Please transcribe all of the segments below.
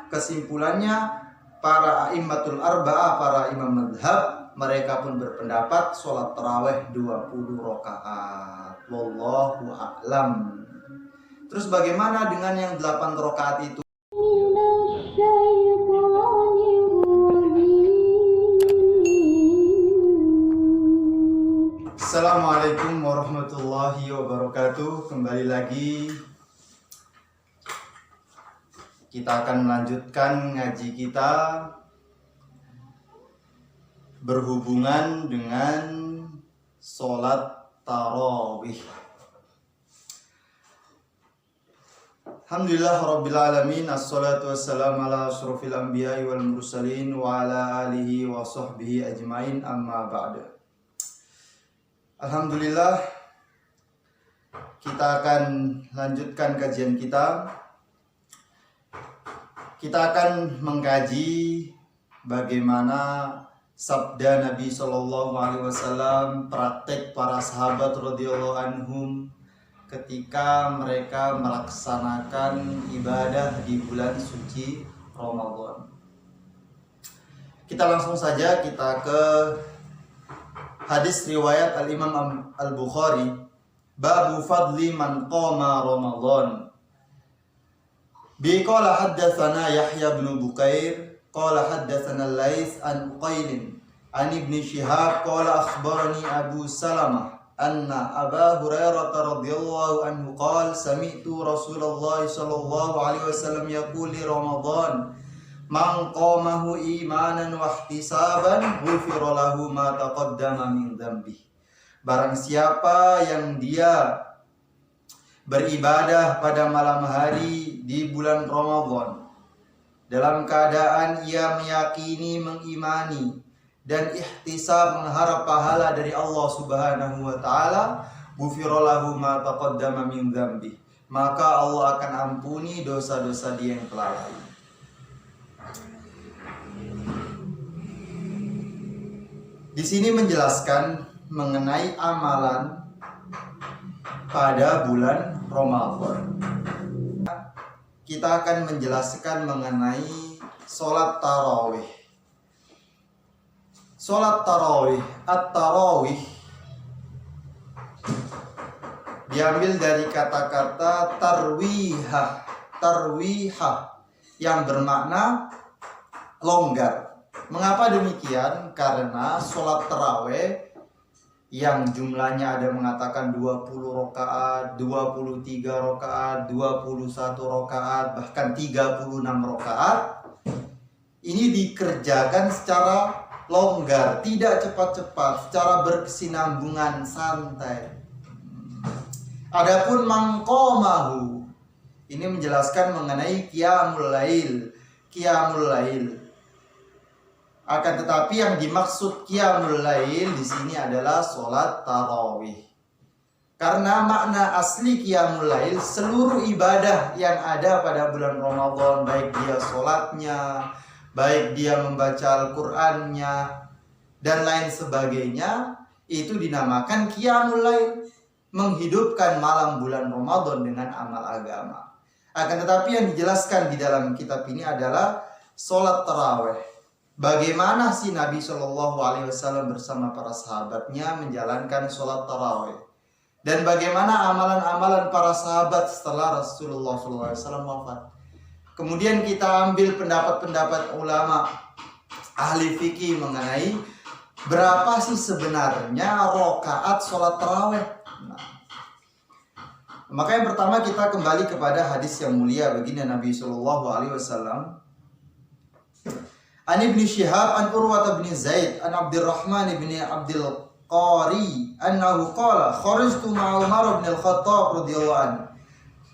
Kesimpulannya, para a'immatul arba'ah, para imam madhab, mereka pun berpendapat sholat taraweh 20 rakaat. Wallahu a'lam. Terus bagaimana dengan yang 8 rakaat itu? Assalamualaikum warahmatullahi wabarakatuh. Kembali lagi kita akan melanjutkan ngaji kita berhubungan dengan sholat tarawih. Alhamdulillah Rabbil Alamin. Assalatu wassalamu ala asyrafil anbiya'i wal mursalin wa ala alihi wa sahbihi ajmain, amma ba'du. Alhamdulillah, kita akan lanjutkan kajian kita. Kita akan mengkaji bagaimana sabda Nabi SAW, praktek para sahabat radhiyallahu anhum ketika mereka melaksanakan ibadah di bulan suci Ramadan. Kita langsung saja kita ke hadis riwayat Al-Imam Al-Bukhari, babu fadli man qama Ramadan. Qala haddatsana Yahya bin Bukair qala haddatsana Al-Laits an Uqail an Ibn Shihab qala akhbarani Abu Salamah anna Aba Hurairah radhiyallahu anhu qala sami'tu Rasulullah sallallahu alaihi wasallam yaqul li Ramadan man qamahu imanan wa ihtisaban ghufira lahu ma taqaddama min dhanbihi. Barang siapa yang dia beribadah pada malam hari di bulan Ramadan dalam keadaan ia meyakini, mengimani dan ihtisab, mengharap pahala dari Allah Subhanahu wa taala, ghufira lahu ma taqaddama min dhanbihi, maka Allah akan ampuni dosa-dosa dia yang telah lalu. Di sini menjelaskan mengenai amalan pada bulan Ramadan. Kita akan menjelaskan mengenai sholat tarawih. Sholat tarawih, at-tarawih diambil dari kata-kata tarwihah, tarwihah yang bermakna longgar. Mengapa demikian? Karena sholat tarawih yang jumlahnya ada mengatakan 20 rakaat, 23 rakaat, 21 rakaat, bahkan 36 rakaat, ini dikerjakan secara longgar, tidak cepat-cepat, secara berkesinambungan, santai. Adapun mangqamahu, ini menjelaskan mengenai qiyamul lail, qiyamul lail. Akan tetapi yang dimaksud qiyamul lail di sini adalah sholat tarawih. Karena makna asli qiyamul lail seluruh ibadah yang ada pada bulan Ramadan, baik dia sholatnya, baik dia membaca Al-Qur'annya dan lain sebagainya, itu dinamakan qiyamul lail, menghidupkan malam bulan Ramadan dengan amal agama. Akan tetapi yang dijelaskan di dalam kitab ini adalah sholat tarawih. Bagaimana si Nabi Shallallahu Alaihi Wasallam bersama para sahabatnya menjalankan sholat tarawih, dan bagaimana amalan-amalan para sahabat setelah Rasulullah Shallallahu Alaihi Wasallam wafat. Kemudian kita ambil pendapat-pendapat ulama ahli fikih mengenai berapa sih sebenarnya rakaat sholat tarawih. Maka yang pertama kita kembali kepada hadis yang mulia baginda Nabi Shallallahu Alaihi Wasallam. An Ibn Shihab an Urwah bin Zaid an Abdurrahman bin Abdul Qari annahu qala kharajtu ma'a Umar bin Al-Khattab radhiyallahu anhu.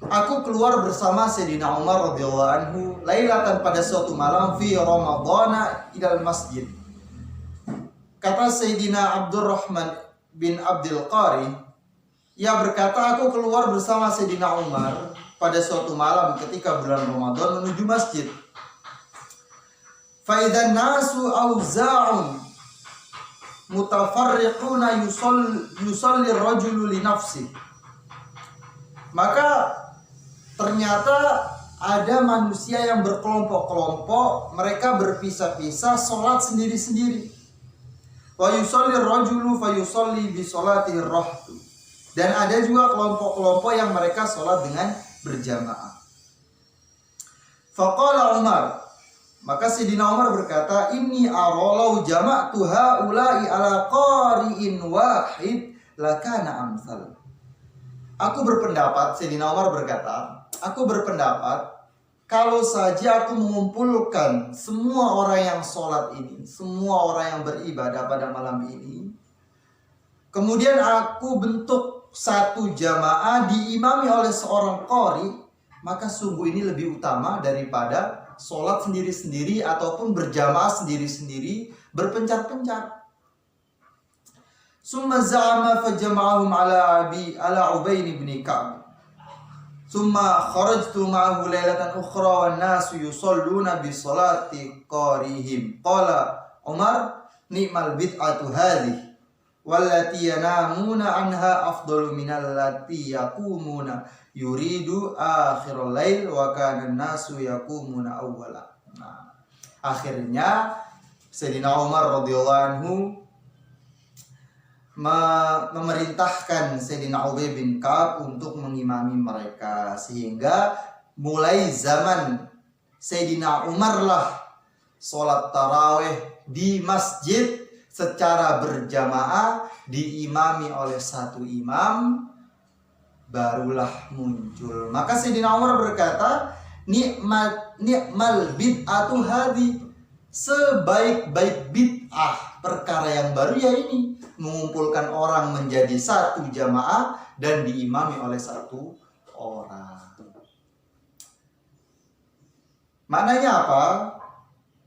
Aku keluar bersama Sayyidina Umar radhiyallahu anhu lailatan pada suatu malam fi Ramadana ilal masjid. Kata Sayyidina Abdurrahman bin Abdul Qari, ia berkata, aku keluar bersama Sayyidina Umar pada suatu malam ketika bulan Ramadan menuju masjid. Faidan nasu auza'un mutafarriquna yusalli rajulu li nafsi. Maka ternyata ada manusia yang berkelompok-kelompok, mereka berpisah-pisah sholat sendiri-sendiri. Wa yusalli rajulu fa yusalli bi sholatihi rahtu. Dan ada juga kelompok-kelompok yang mereka sholat dengan berjamaah. Faqala Umar, maka Sayyidina Umar berkata, inni aralau jama'tu haula'i ala qari'in wahid lakana amsal. Aku berpendapat, Sayyidina Umar berkata, aku berpendapat kalau saja aku mengumpulkan semua orang yang sholat ini, semua orang yang beribadah pada malam ini, kemudian aku bentuk satu jamaah diimami oleh seorang qari, maka sungguh ini lebih utama daripada sholat sendiri-sendiri ataupun berjamaah sendiri-sendiri berpencar-pencar. Summa za'ama fajama'ahum ala Ubayn ibn Ka'b. Summa kharajtu ma'ahu lailatan ukhra wan nasu yusalluna bi salati qarihim. Qala Umar, ni'mal bid'atu hadhihi wallati yanamuna anha afdalu minal lati yaqumuna yuridu akhirul lail wa kana nasu yaqumuna awwala. Nah, akhirnya Sayyidina Umar radhiyallahu anhu memerintahkan Sayyidina Ubay bin Ka'ab untuk mengimami mereka, sehingga mulai zaman Sayyidina Umar lah sholat tarawih di masjid secara berjamaah diimami oleh satu imam barulah muncul. Maka Sayyidina Umar berkata, ni'mal bid'atu hadhi, sebaik-baik bid'ah perkara yang baru ya ini, mengumpulkan orang menjadi satu jamaah dan diimami oleh satu orang. Maknanya apa?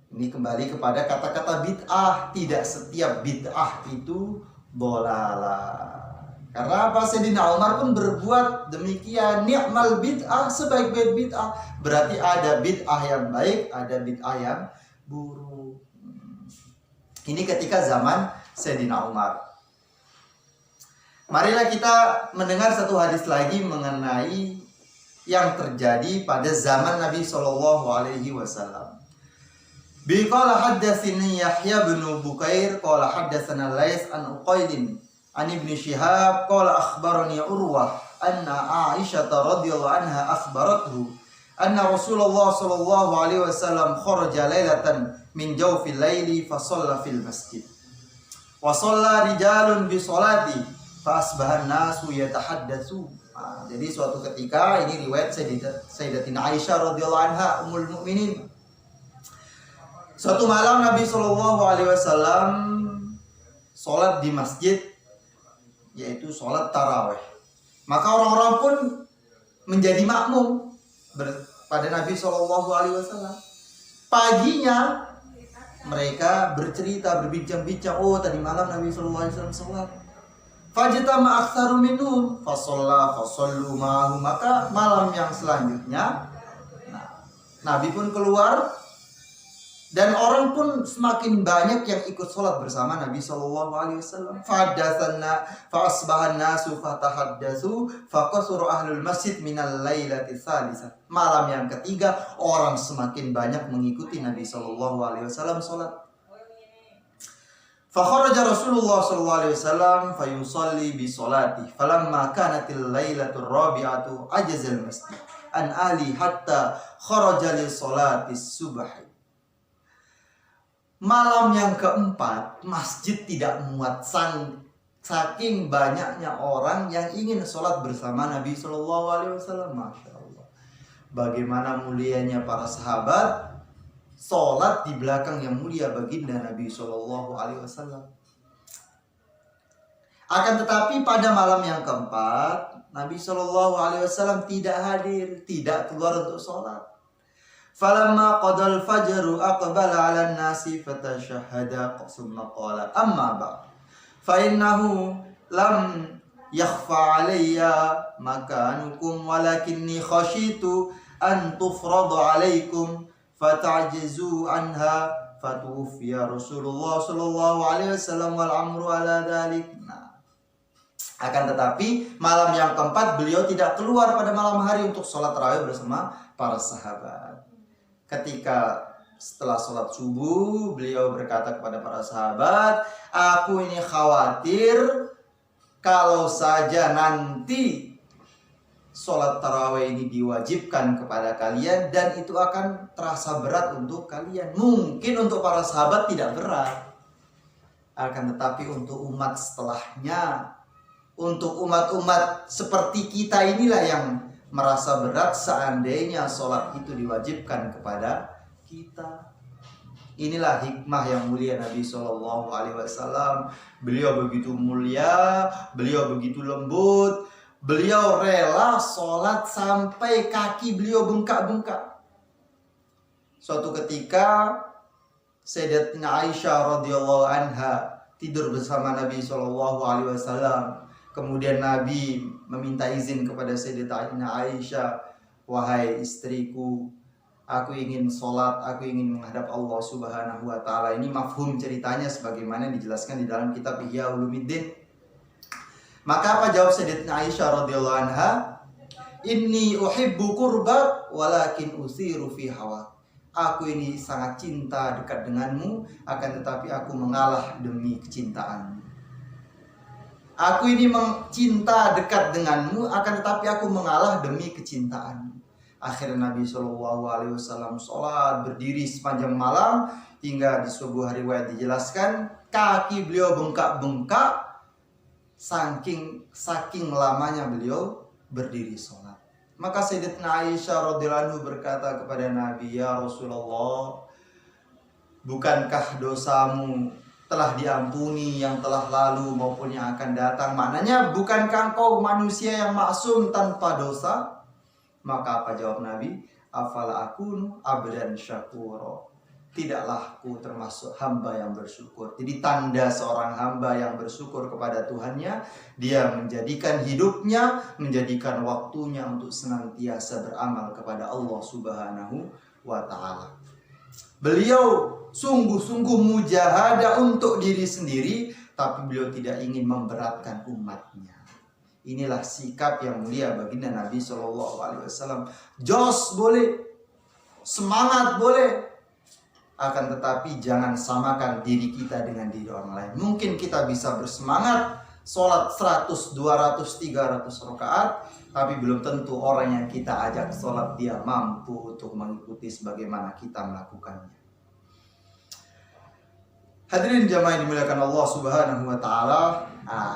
Ini kembali kepada kata-kata bid'ah. Tidak setiap bid'ah itu dolalah. Karena apa? Sayyidina Umar pun berbuat demikian. Ni'mal bid'ah, sebaik-baik bid'ah. Berarti ada bid'ah yang baik, ada bid'ah yang buruk. Ini ketika zaman Sayyidina Umar. Marilah kita mendengar satu hadis lagi mengenai yang terjadi pada zaman Nabi Shallallahu Alaihi Wasallam. Biqala haddatsani Yahya bin Bukair qala haddatsana Lais an Uqailin an Ibnu Syihab qala akhbarani Urwah anna Aisyah radhiyallahu anha akhbarathu anna Rasulullah sallallahu alaihi wasallam kharaja lailatan min jawfil laili fa shalla fil masjid wa shalla rijalun bi sholati fa asbahan nasu yatahaddatsu. Jadi suatu ketika, ini riwayat Sayyidatina Aisyah radhiyallahu anha ummul mukminin. Suatu malam Nabi Shallallahu Alaihi Wasallam sholat di masjid, yaitu sholat taraweh. Maka orang-orang pun menjadi makmum pada Nabi Shallallahu Alaihi Wasallam. Paginya mereka bercerita, berbincang-bincang. Oh, tadi malam Nabi Shallallahu Alaihi Wasallam sholat. Fajtama aktsaru minhum fasallu ma'ahu. Maka malam yang selanjutnya, Nabi pun keluar. Dan orang pun semakin banyak yang ikut sholat bersama Nabi Shallallahu Alaihi Wasallam. Fadasanna faasbahan nasu fatahaddasu faqasuru ahlul masjid minal lailati tsalisah. Malam yang ketiga orang semakin banyak mengikuti Nabi Shallallahu Alaihi Wasallam sholat. Fakharaja Rasulullah Shallallahu Alaihi Wasallam fayusalli bi sholati. Falamma kanatil lailatur rabi'atu ajazal masjid an ahli hatta kharaja li sholati subhi. Malam yang keempat, masjid tidak muat saking banyaknya orang yang ingin sholat bersama Nabi Shallallahu Alaihi Wasallam. Masya Allah, bagaimana mulianya para sahabat sholat di belakang yang mulia baginda Nabi Shallallahu Alaihi Wasallam. Akan tetapi pada malam yang keempat, Nabi Shallallahu Alaihi Wasallam tidak hadir, tidak keluar untuk sholat. Falamma qadal fajru aqbala 'ala an-nasi fatashahhada thumma qala amma ba'd fa innahu lam yakhfa 'alayya makanukum walakinni khashitu an tufrada 'alaykum fata'jizu anha fatuwfiya Rasulullah sallallahu alaihi wasallam wal amru 'ala dhalik. Akan tetapi malam yang keempat beliau tidak keluar pada malam hari untuk sholat tarawih bersama para sahabat. Ketika setelah sholat subuh, beliau berkata kepada para sahabat, aku ini khawatir kalau saja nanti sholat tarawih ini diwajibkan kepada kalian dan itu akan terasa berat untuk kalian. Mungkin untuk para sahabat tidak berat, akan tetapi untuk umat setelahnya, untuk umat-umat seperti kita inilah yang merasa berat seandainya sholat itu diwajibkan kepada kita. Inilah hikmah yang mulia Nabi SAW. Beliau begitu mulia, beliau begitu lembut, beliau rela sholat sampai kaki beliau bengkak-bengkak. Suatu ketika Sayyidatina Aisyah radhiyallahu anha tidur bersama Nabi SAW. Kemudian Nabi meminta izin kepada Sayyidatina Aisyah, wahai istriku, aku ingin sholat, aku ingin menghadap Allah Subhanahu wa ta'ala. Ini mafhum ceritanya sebagaimana dijelaskan di dalam kitab Ihya Ulumuddin. Maka apa jawab Sayyidatina Aisyah radhiyallahu anha? Inni uhibbu qurbak walakin usiru fi hawa. Aku ini sangat cinta dekat denganmu, akan tetapi aku mengalah demi kecintaanmu. Aku ini cinta dekat denganmu, akan tetapi aku mengalah demi kecintaanmu. Akhirnya Nabi SAW sholat berdiri sepanjang malam, hingga di sebuah riwayat dijelaskan kaki beliau bengkak-bengkak saking lamanya beliau berdiri sholat. Maka Sayyidatina Aisyah radhiyallahu anha berkata kepada Nabi, ya Rasulullah, bukankah dosamu telah diampuni yang telah lalu maupun yang akan datang? Maknanya bukankah engkau manusia yang maksum tanpa dosa? Maka apa jawab Nabi? Afala akunu abdan syakura. Tidaklah aku termasuk hamba yang bersyukur. Jadi tanda seorang hamba yang bersyukur kepada Tuhannya, dia menjadikan hidupnya, menjadikan waktunya untuk senantiasa beramal kepada Allah Subhanahu wa ta'ala. Beliau sungguh-sungguh mujahadah untuk diri sendiri, tapi beliau tidak ingin memberatkan umatnya. Inilah sikap yang mulia baginda Nabi SAW. Jos boleh, semangat boleh, akan tetapi jangan samakan diri kita dengan diri orang lain. Mungkin kita bisa bersemangat sholat 100, 200, 300 rakaat, tapi belum tentu orang yang kita ajak sholat dia mampu untuk mengikuti sebagaimana kita melakukannya. Hadirin jamaah yang dimuliakan Allah Subhanahu wa ta'ala.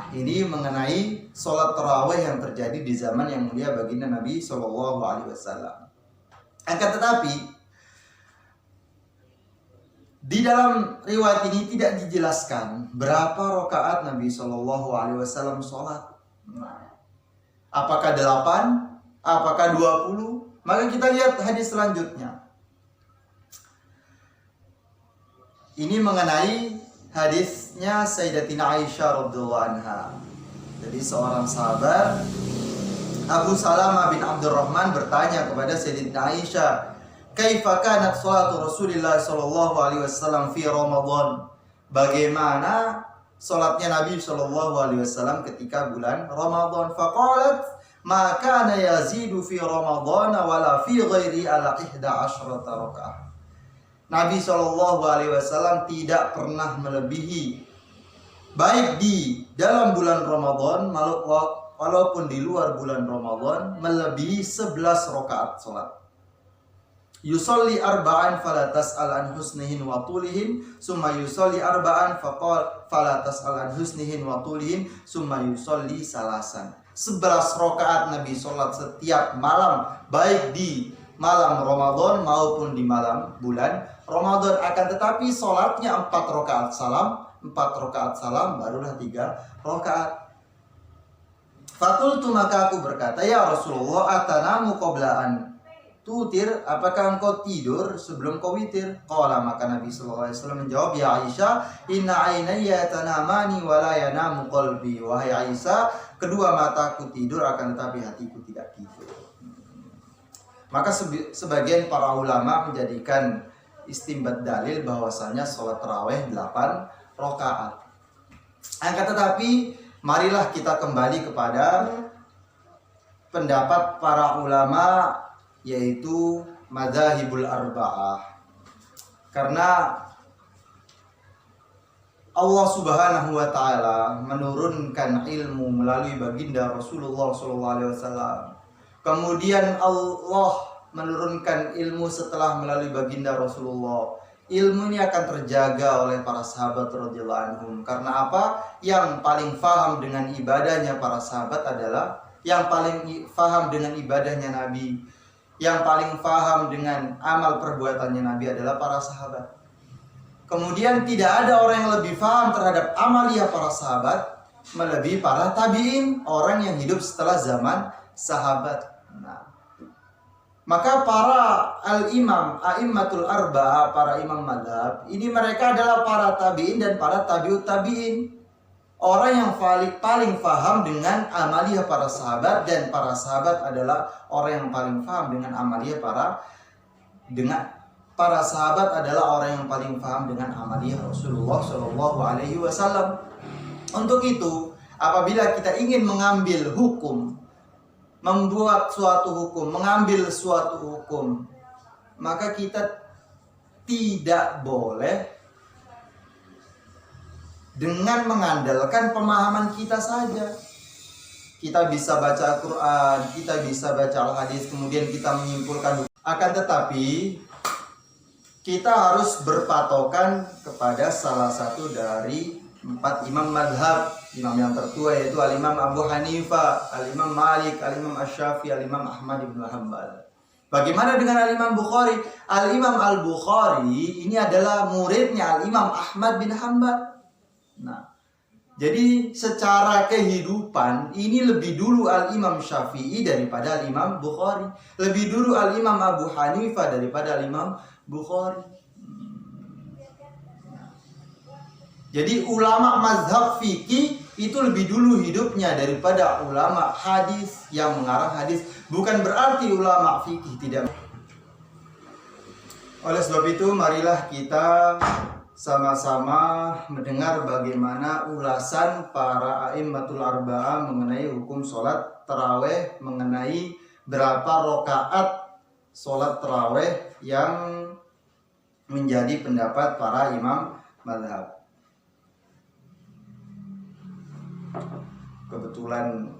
Ini mengenai sholat tarawih yang terjadi di zaman yang mulia baginda Nabi SAW. Akan tetapi di dalam riwayat ini tidak dijelaskan berapa rakaat Nabi SAW sholat. Apakah 8? Apakah 20? Maka kita lihat hadis selanjutnya. Ini mengenai hadisnya Sayyidatina Aisyah radhiyallahu anha. Jadi seorang sahabat Abu Salamah bin Abdurrahman bertanya kepada Sayyidatina Aisyah, "Kaifa kanat salatu Rasulillah sallallahu alaihi wasallam fi Ramadan?" Bagaimana salatnya Nabi sallallahu alaihi wasallam ketika bulan Ramadan? Faqalat, "Ma kana yazidu fi Ramadan wala fi ghairi ala 11 rakaat." Nabi SAW tidak pernah melebihi, baik di dalam bulan Ramadan walaupun di luar bulan Ramadan, melebihi 11 rakaat sholat. Yusolli arba'an fala tas'al an husnihin wa tulihin, summa yusolli arba'an fala tas'al an husnihin wa tulihin, summa yusolli salasan. 11 rakaat Nabi sholat setiap malam, baik di malam Ramadan maupun di malam bulan Ramadan. Akan tetapi sholatnya 4 rakaat salam, 4 rakaat salam, barulah 3 rakaat. Fakultu, maka aku berkata, ya Rasulullah, atanamu qoblaan tutir, apakah engkau tidur sebelum kau witir? Qala, maka Nabi SAW menjawab, ya Aisyah, inna ainayya tanamani wa la yanamu qalbi. Wahai Aisyah, kedua mataku tidur, akan tetapi hatiku tidak tidur. Maka sebagian para ulama menjadikan istimbat dalil bahwasanya sholat tarawih 8 rakaat. Akan tetapi marilah kita kembali kepada pendapat para ulama yaitu madzhabul arba'ah. Karena Allah Subhanahu wa taala menurunkan ilmu melalui baginda Rasulullah SAW. Kemudian Allah menurunkan ilmu setelah melalui baginda Rasulullah. Ilmu ini akan terjaga oleh para sahabat radhiyallahu anhum. Karena apa? Yang paling faham dengan ibadahnya para sahabat adalah yang paling faham dengan ibadahnya Nabi. Yang paling faham dengan amal perbuatannya Nabi adalah para sahabat. Kemudian tidak ada orang yang lebih faham terhadap amalia para sahabat melebihi para tabi'in, orang yang hidup setelah zaman sahabat. Nah, maka para al-imam, a'immatul arba'ah, para imam madhab, ini mereka adalah para tabi'in dan para tabi'ut tabi'in. Orang yang paling faham dengan amalia para sahabat, dan para sahabat adalah orang yang paling faham dengan amalia para sahabat adalah orang yang paling paham dengan amalia Rasulullah Shallallahu Alaihi Wasallam. Untuk itu, apabila kita ingin mengambil hukum, membuat suatu hukum, mengambil suatu hukum, maka kita tidak boleh dengan mengandalkan pemahaman kita saja. Kita bisa baca Al-Quran, kita bisa baca Al-Hadis, kemudian kita menyimpulkan. Akan tetapi kita harus berpatokan kepada salah satu dari 4 imam madhab. Imam yang tertua yaitu Al-Imam Abu Hanifah, Al-Imam Malik, Al-Imam Asy-Syafi'i, Al-Imam Ahmad ibn Hanbal. Bagaimana dengan Al-Imam Bukhari? Al-Imam Al-Bukhari ini adalah muridnya Al-Imam Ahmad bin Hanbal. Nah, jadi secara kehidupan ini lebih dulu Al-Imam Syafi'i daripada Al-Imam Bukhari. Lebih dulu Al-Imam Abu Hanifah daripada Al-Imam Bukhari. Jadi ulama mazhab fikih itu lebih dulu hidupnya daripada ulama hadis yang mengarang hadis. Bukan berarti ulama fikih tidak. Oleh sebab itu, marilah kita sama-sama mendengar bagaimana ulasan para a'immatul arba'ah mengenai hukum sholat taraweh, mengenai berapa rakaat sholat taraweh yang menjadi pendapat para imam mazhab. Kebetulan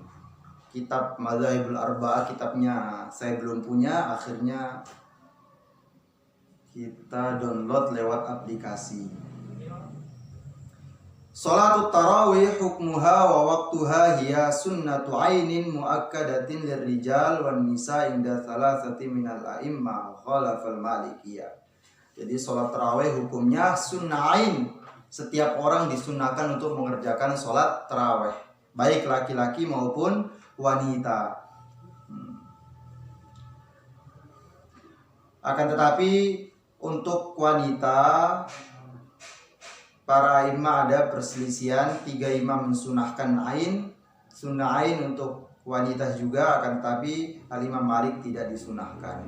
kitab Madzhabul Arba'ah, kitabnya saya belum punya, akhirnya kita download lewat aplikasi. Salatut tarawih hukmuha wa waqtuha hiya sunnatu ainin muakkadatin lirrijal wan nisa inda thalathati minal a'immah khalafal malikiyah. Jadi sholat tarawih hukumnya sunnah ain. Setiap orang disunahkan untuk mengerjakan sholat tarawih, baik laki-laki maupun wanita. Akan tetapi untuk wanita, para imam ada perselisihan. 3 imam mensunahkan ain, sunnah ain untuk wanita juga, akan tetapi Al-Imam Malik tidak disunahkan.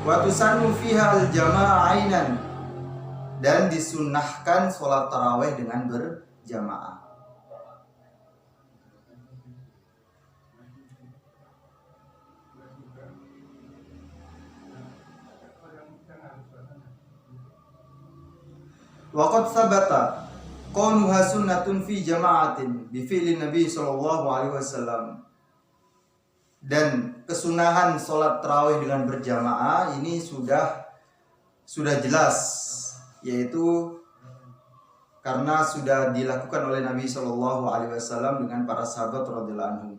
Wa tusannu fiha al-jama'ah ainan, dan disunahkan sholat tarawih dengan berjamaah. Waqad sabata qawnuha sunnatun fi jama'atin bi fi'li Nabi sallallahu alaihi wasallam. Dan kesunahan sholat tarawih dengan berjamaah ini sudah jelas, yaitu karena sudah dilakukan oleh Nabi sallallahu alaihi wasallam dengan para sahabat radhiyallahu anhum.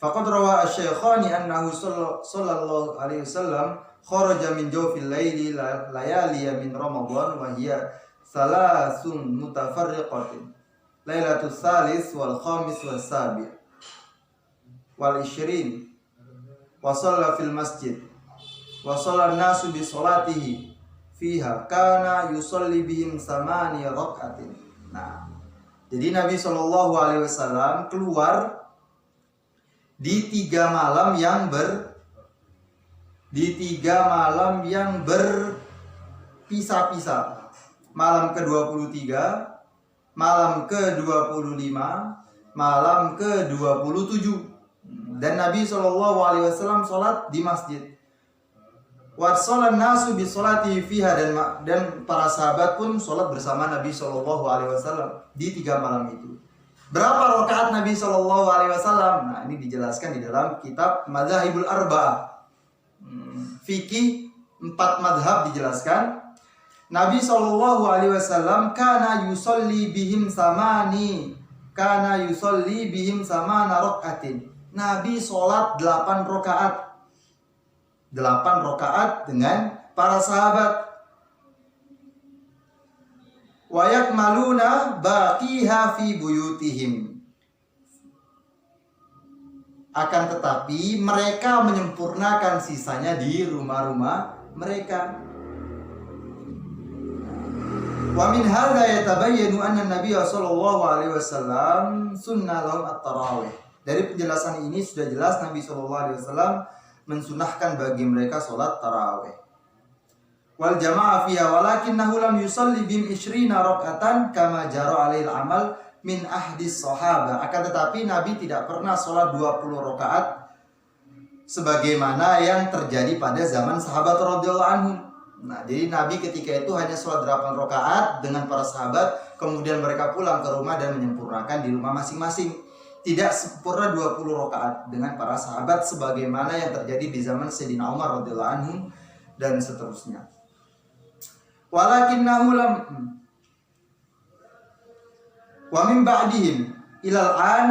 Faqad rawa asy-syaikhani annahu sallallahu alaihi wasallam kharaja min jawfil laili layali min Ramadan wa hiya salasun mutafarriqatin, lailatul salis wal khamis was sabi' wal 20, wa shalla fil masjid wa shalla an-nasu bi salatihi fiha kana yusalli bihim 8 rakaatin. Nah, jadi Nabi Shallallahu alaihi wasallam keluar di 3 malam yang berpisah-pisah. Malam ke-23, malam ke-25, malam ke-27. Dan Nabi SAW sholat di masjid. Wa shalan nasu bi sholati fiha, dan para sahabat pun sholat bersama Nabi SAW di 3 malam itu. Berapa rakaat Nabi SAW? Nah, ini dijelaskan di dalam kitab Madzhabul Arba'ah. Fikih 4 madhab dijelaskan. Nabi SAW kana yusolli bihim samana rokaatin. Nabi sholat 8 rakaat. 8 rakaat dengan para sahabat. Wa yakmaluna baqiha fi buyutihim. Akan tetapi mereka menyempurnakan sisanya di rumah-rumah mereka. Wa min hadza yatabayyanu anna Nabiy sallallahu alaihi wasallam sunnah lahum at-tarawih. Dari penjelasan ini sudah jelas Nabi sallallahu alaihi wasallam mensunahkan bagi mereka salat tarawih. Wal jamaah fiha walakinnahu lam yusalli bihim 20 raka'atan kama jara alaihil amal min ahdis sahabah. Akan tetapi Nabi tidak pernah salat 20 rakaat sebagaimana yang terjadi pada zaman sahabat radhiyallahu anhum. Nah, jadi Nabi ketika itu hanya sholat 8 rakaat dengan para sahabat, kemudian mereka pulang ke rumah dan menyempurnakan di rumah masing-masing. Tidak sempurna 20 rakaat dengan para sahabat sebagaimana yang terjadi di zaman Sayyidina Umar radhiyallahu anhu dan seterusnya. Walakinnahu lam wa min ba'dihim ilal an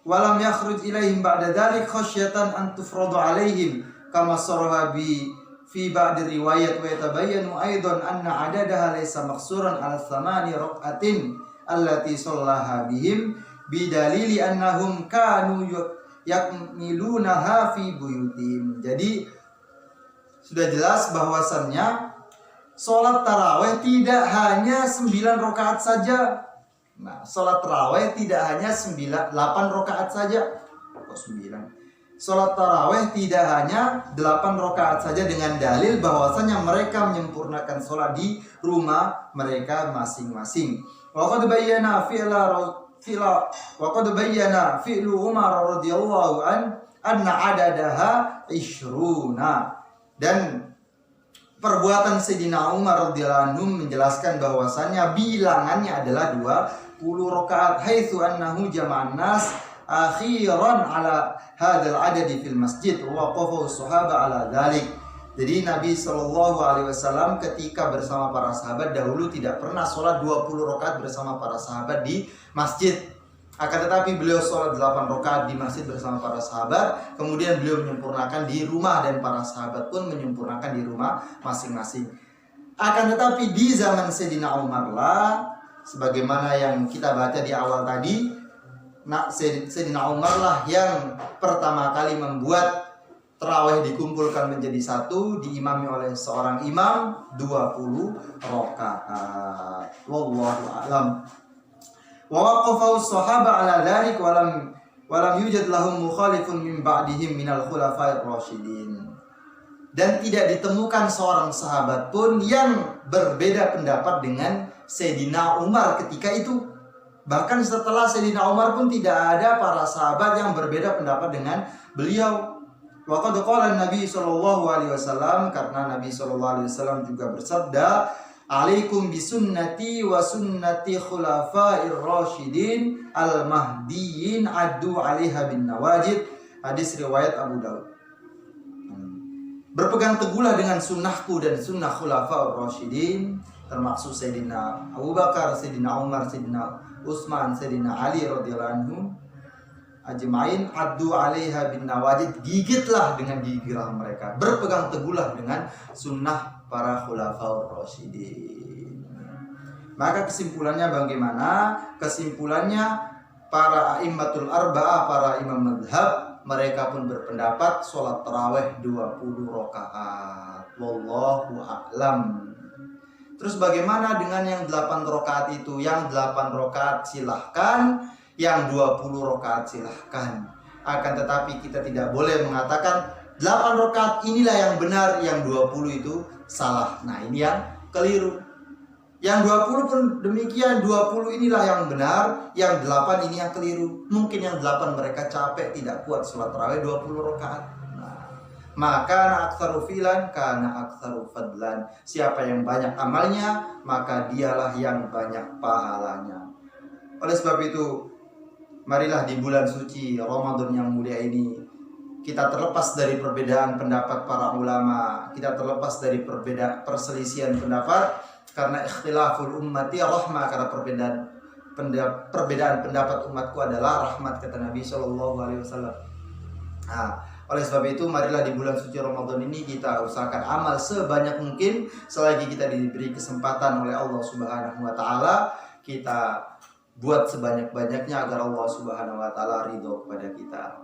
wa lam yakhruj ilaihim ba'da dzalik khasyatan an tufradu alaihim kama saraha bi fi ba'd riwayat wa yatabayyanu aidan anna adadaha laysa maqsuran ala 8 rak'atin allati shallaha bihim bidalili annahum kanu yakmilunaha fi buyutihim. Jadi sudah jelas bahwasannya sholat tarawih tidak hanya 9 rakaat saja. Nah, sholat tarawih tidak hanya 8 rakaat saja. Kok 9? Sholat tarawih tidak hanya 8 rakaat saja dengan dalil bahwasanya mereka menyempurnakan sholat di rumah mereka masing-masing. Wa qad bayyana fi'lu Umar radhiyallahu anna adadaha 20. Dan perbuatan Sayyidina Umar radhiyallahu anhu menjelaskan bahwasannya bilangannya adalah 20 rakaat, haitsu annahu jama'an nas akhiran ala hadzal adadi fil masjid wa waqafa as-sahaba ala dzalik. Jadi Nabi SAW ketika bersama para sahabat dahulu tidak pernah sholat 20 rakaat bersama para sahabat di masjid. Akan tetapi beliau sholat 8 rakaat di masjid bersama para sahabat. Kemudian beliau menyempurnakan di rumah dan para sahabat pun menyempurnakan di rumah masing-masing. Akan tetapi di zaman Sayyidina Umar lah, sebagaimana yang kita baca di awal tadi, Sayyidina Umar lah yang pertama kali membuat tarawih dikumpulkan menjadi satu, diimami oleh seorang imam 20 rakaat. Wallahu a'lam. Wa waqafa as-sahaba 'ala dzalik wa lam yujad lahum mukhalifun min ba'dihim minal khulafa'ir rasyidin. Dan tidak ditemukan seorang sahabat pun yang berbeda pendapat dengan Sayyidina Umar ketika itu. Bahkan setelah Sayyidina Umar pun tidak ada para sahabat yang berbeda pendapat dengan beliau. Wa qad qala Nabi sallallahu alaihi wasallam, karena Nabi sallallahu alaihi wasallam juga bersabda, "Alaikum bisunnati wa sunnati khulafa'ir rasyidin al-mahdiyyin addu 'alaiha bin nawajid." Hadis riwayat Abu Daud. Berpegang teguhlah dengan sunnahku dan sunnah khulafa'ir rasyidin, termasuk Sayyidina Abu Bakar, Sayyidina Umar, Sayyidina Utsman, Sayyidina Ali radhiyallahu anhum ajmain, addu 'alaiha bin nawajid, gigitlah dengan gigi mereka, berpegang teguhlah dengan sunnah para khulafaur rasyidin. Maka kesimpulannya bagaimana? Kesimpulannya para a'immatul arba'ah, para imam madhab, mereka pun berpendapat sholat tarawih 20 rakaat. Wallahu a'lam. Terus bagaimana dengan yang 8 rakaat itu? Yang 8 rakaat silahkan, yang 20 rakaat silahkan. Akan tetapi kita tidak boleh mengatakan 8 rakaat inilah yang benar, yang 20 itu salah. Nah, ini yang keliru. Yang 20 pun demikian, 20 inilah yang benar, yang 8 ini yang keliru. Mungkin yang 8 mereka capek, tidak kuat sholat tarawih 20 rakaat. Nah, maka aktsaru filan kana aktsaru fadlan. Siapa yang banyak amalnya, maka dialah yang banyak pahalanya. Oleh sebab itu, marilah di bulan suci Ramadan yang mulia ini kita terlepas dari perbedaan pendapat para ulama, kita terlepas dari perselisihan pendapat. Karena ikhtilaful ummati rahmah, karena perbedaan pendapat umatku adalah rahmat, kata Nabi Shallallahu Alaihi Wasallam. Nah, oleh sebab itu marilah di bulan suci Ramadan ini kita usahakan amal sebanyak mungkin selagi kita diberi kesempatan oleh Allah Subhanahu Wa Taala, kita buat sebanyak-banyaknya agar Allah Subhanahu Wa Taala ridho kepada kita.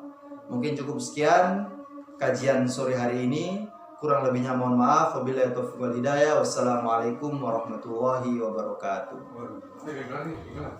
Mungkin cukup sekian kajian sore hari ini. Kurang lebihnya mohon maaf. Wabillahi taufiq wal hidayah. Wassalamualaikum warahmatullahi wabarakatuh. Bismillah.